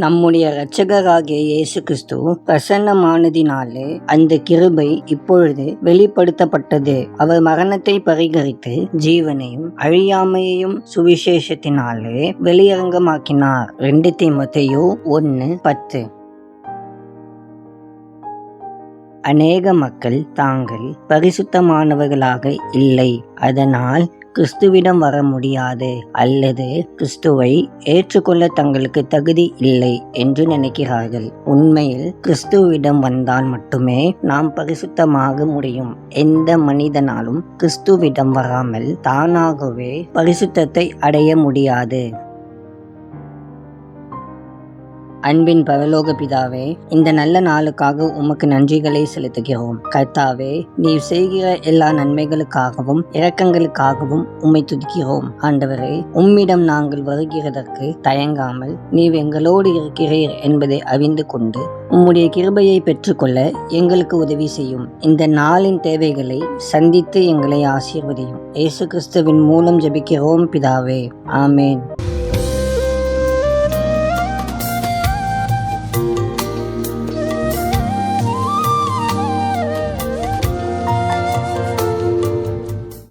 நம்முடைய இரட்சகராகிய இயேசு கிறிஸ்து பிரசன்னமானதினாலே அந்த கிருபை இப்பொழுது வெளிப்படுத்தப்பட்டது. அவர் மரணத்தை பரிகரித்து ஜீவனையும் அழியாமையையும் சுவிசேஷத்தினாலே வெளியரங்கமாக்கினார். 2 தீமோத்தேயு 1:10. அநேக மக்கள் தாங்கள் பரிசுத்தமானவர்களாக இல்லை, அதனால் கிறிஸ்துவிடம் வர முடியாது அல்லது கிறிஸ்துவை ஏற்றுக்கொள்ள தங்களுக்கு தகுதி இல்லை என்று நினைக்கிறார்கள். உண்மையில் கிறிஸ்துவிடம் வந்தால் மட்டுமே நாம் பரிசுத்தமாக முடியும். எந்த மனிதனாலும் கிறிஸ்துவிடம் வராமல் தானாகவே பரிசுத்தத்தை அடைய முடியாது. அன்பின் பரலோக பிதாவே, இந்த நல்ல நாளுக்காக உமக்கு நன்றிகளை செலுத்துகிறோம். கர்த்தாவே, நீர் செய்கிற எல்லா நன்மைகளுக்காகவும் இரக்கங்களுக்காகவும் உம்மை துதிக்கிறோம். ஆண்டவரே, உம்மிடம் நாங்கள் வருகிறதற்கு தயங்காமல் நீர் எங்களோடு இருக்கிறீர் என்பதை அறிந்து கொண்டு உம்முடைய கிருபையை பெற்றுக்கொள்ள எங்களுக்கு உதவி செய்யும். இந்த நாளின் தேவைகளை சந்தித்து எங்களை ஆசீர்வதியும். இயேசு கிறிஸ்துவின் மூலம் ஜெபிக்கிறோம் பிதாவே, ஆமேன்.